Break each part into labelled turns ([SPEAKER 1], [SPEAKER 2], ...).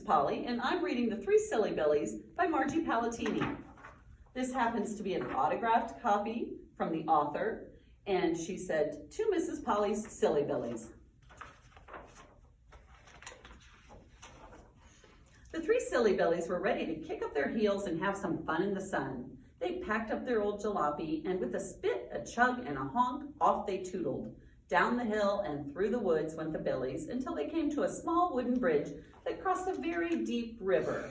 [SPEAKER 1] Polly, and I'm reading The Three Silly Billies by Margie Palatini. This happens to be an autographed copy from the author, and she said, "To Mrs. Polly's Silly Billies." The three Silly Billies were ready to kick up their heels and have some fun in the sun. They packed up their old jalopy, and with a spit, a chug, and a honk, off they tootled. Down the hill and through the woods went the Billies until they came to a small wooden bridge that crossed a very deep river.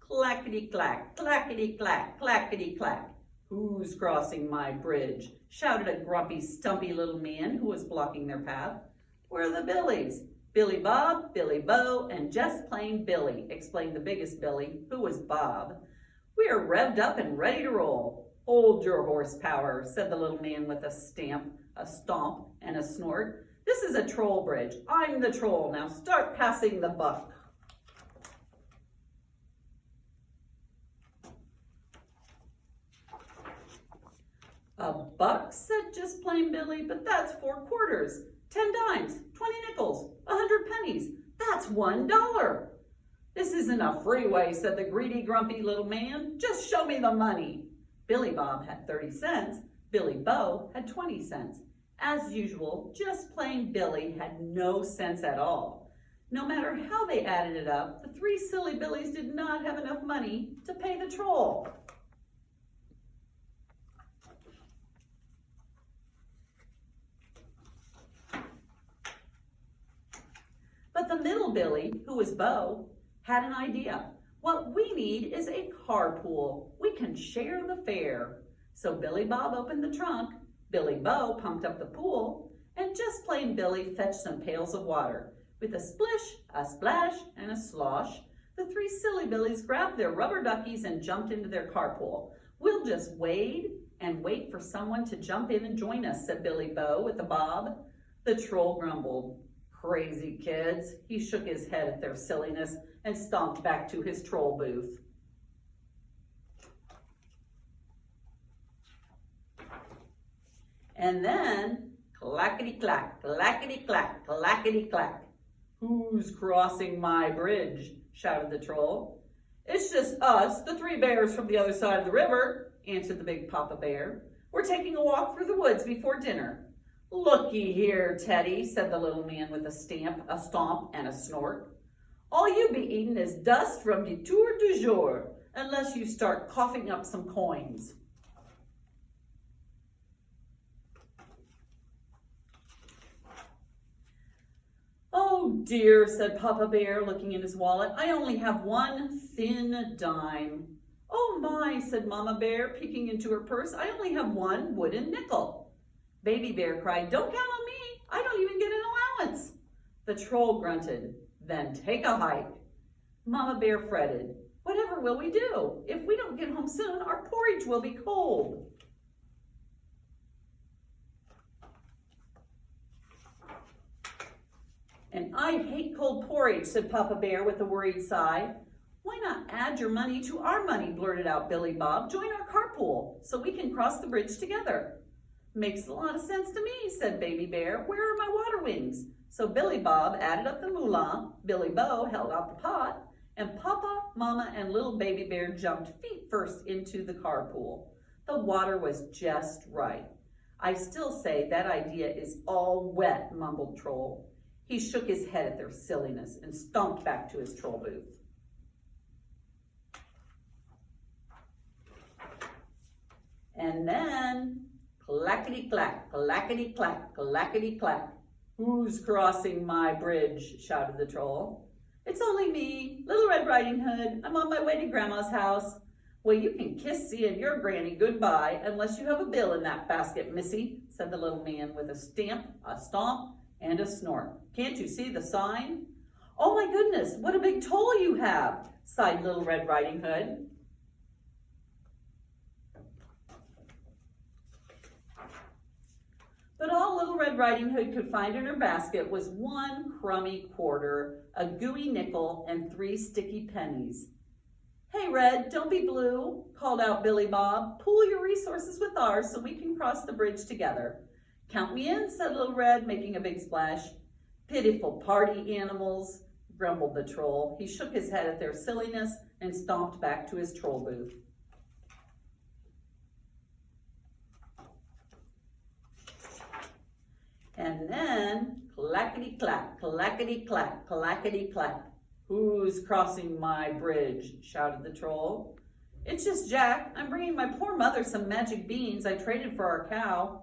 [SPEAKER 1] Clackety-clack, clackety-clack, clackety-clack. "Who's crossing my bridge?" shouted a grumpy, stumpy little man who was blocking their path. "We're the Billies. Billy Bob, Billy Bo, and just plain Billy," explained the biggest Billy, who was Bob. "We are revved up and ready to roll." "Hold your horsepower," said the little man with a stamp, a stomp, and a snort. "This is a troll bridge. I'm the troll. Now start passing the buck." "A buck," said just plain Billy, "but that's 4 quarters, 10 dimes, 20 nickels, 100 pennies. That's $1. "This isn't a freeway," said the greedy, grumpy little man. "Just show me the money." Billy Bob had 30 cents. Billy Bo had 20 cents. As usual, just plain Billy had no sense at all. No matter how they added it up, the three Silly Billies did not have enough money to pay the troll. But the middle Billy, who was Bo, had an idea. "What we need is a carpool. We can share the fare." So Billy Bob opened the trunk, Billy Bo pumped up the pool, and just plain Billy fetched some pails of water. With a splish, a splash, and a slosh, the three Silly Billies grabbed their rubber duckies and jumped into their carpool. "We'll just wade and wait for someone to jump in and join us," said Billy Bo with the bob. The troll grumbled. "Crazy kids." He shook his head at their silliness and stomped back to his troll booth. And then, clackety-clack, clackety-clack, clackety-clack. "Who's crossing my bridge?" shouted the troll. "It's just us, the 3 bears from the other side of the river," answered the big Papa Bear. "We're taking a walk through the woods before dinner." "Looky here, Teddy," said the little man with a stamp, a stomp, and a snort. "All you be eating is dust from the tour du jour, unless you start coughing up some coins." "Oh dear," said Papa Bear, looking in his wallet. "I only have 1 thin dime." "Oh my," said Mama Bear, peeking into her purse. "I only have 1 wooden nickel." Baby Bear cried, "Don't count on me. I don't even get an allowance." The troll grunted, "Then take a hike." Mama Bear fretted, "Whatever will we do? If we don't get home soon, our porridge will be cold." "And I hate cold porridge," said Papa Bear with a worried sigh. "Why not add your money to our money?" blurted out Billy Bob. "Join our carpool so we can cross the bridge together." "Makes a lot of sense to me," said Baby Bear. "Where are my water wings?" So Billy Bob added up the moolah, Billy Bo held out the pot, and Papa, Mama, and little Baby Bear jumped feet first into the carpool. The water was just right. "I still say that idea is all wet," mumbled Troll. He shook his head at their silliness and stomped back to his troll booth. And then, clackety-clack, clackety-clack, clackety-clack. "Who's crossing my bridge?" shouted the troll. "It's only me, Little Red Riding Hood. I'm on my way to Grandma's house." "Well, you can kiss seeing your granny goodbye, unless you have a bill in that basket, missy," said the little man with a stamp, a stomp, and a snort. "Can't you see the sign?" "Oh my goodness, what a big toll you have," sighed Little Red Riding Hood. But all Little Red Riding Hood could find in her basket was 1 crummy quarter, a gooey nickel, and 3 sticky pennies. "Hey, Red, don't be blue," called out Billy Bob. "Pool your resources with ours so we can cross the bridge together." Count me in, said Little Red, making a big splash. Pitiful party animals, grumbled the troll. He shook his head at their silliness and stomped back to his troll booth. And then, clackety-clack, clackety-clack, clackety-clack. Who's crossing my bridge? Shouted the troll. It's just Jack. I'm bringing my poor mother some magic beans I traded for our cow.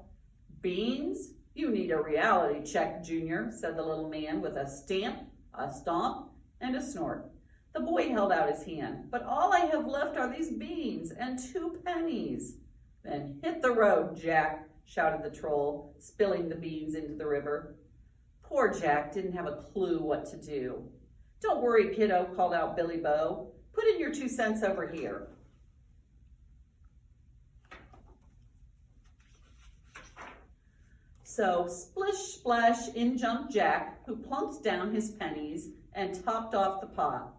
[SPEAKER 1] Beans? You need a reality check, Junior, said the little man with a stamp, a stomp, and a snort. The boy held out his hand. But all I have left are these beans and 2 pennies. Then hit the road, Jack, shouted the troll, spilling the beans into the river. Poor Jack didn't have a clue what to do. Don't worry, kiddo, called out Billy Bow. Put in your 2 cents over here. So splish splash in jumped Jack, who plunked down his pennies and topped off the pot.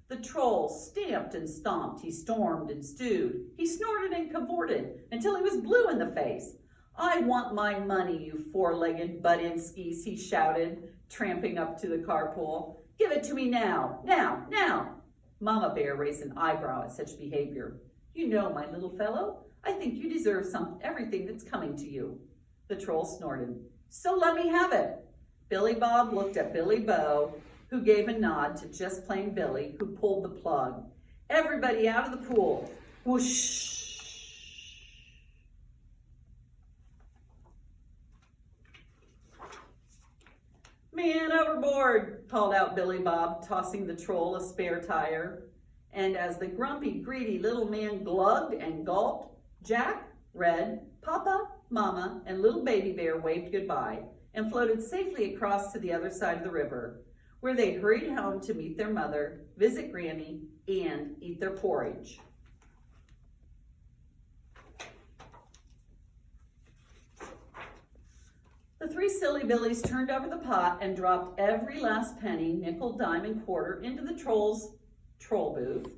[SPEAKER 1] The troll stamped and stomped, he stormed and stewed, he snorted and cavorted until he was blue in the face. I want my money, you 4-legged butt-in-skis, he shouted, tramping up to the carpool. Give it to me now, now, now. Mama Bear raised an eyebrow at such behavior. You know, my little fellow, I think you deserve everything that's coming to you. The troll snorted. So let me have it. Billy Bob looked at Billy Bow, who gave a nod to just plain Billy, who pulled the plug. Everybody out of the pool. Whoosh. Man overboard, called out Billy Bob, tossing the troll a spare tire. And as the grumpy, greedy little man glugged and gulped, Jack, Red, Papa, Mama, and little baby bear waved goodbye and floated safely across to the other side of the river, where they hurried home to meet their mother, visit Granny, and eat their porridge. The 3 silly Billies turned over the pot and dropped every last penny, nickel, dime, and quarter into the troll's troll booth.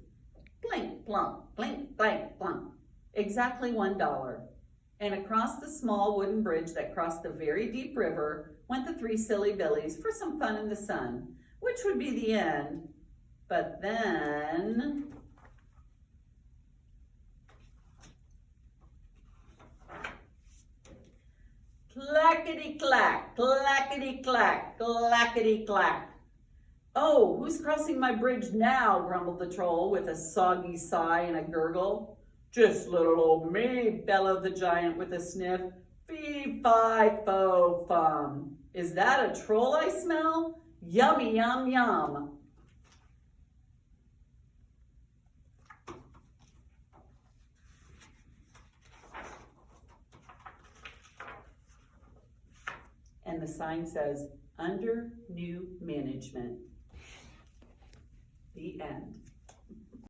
[SPEAKER 1] Blink, blunk, blink, blank, blunk. Exactly $1. And across the small wooden bridge that crossed the very deep river went the 3 silly Billies for some fun in the sun, which would be the end. But then... Clackety-clack, clackety-clack, clackety-clack. Oh, who's crossing my bridge now? Grumbled the troll with a soggy sigh and a gurgle. Just little old me, bellowed the giant with a sniff. Fee-fi-fo-fum. Is that a troll I smell? Yummy, yum, yum. And the sign says, under new management. The end.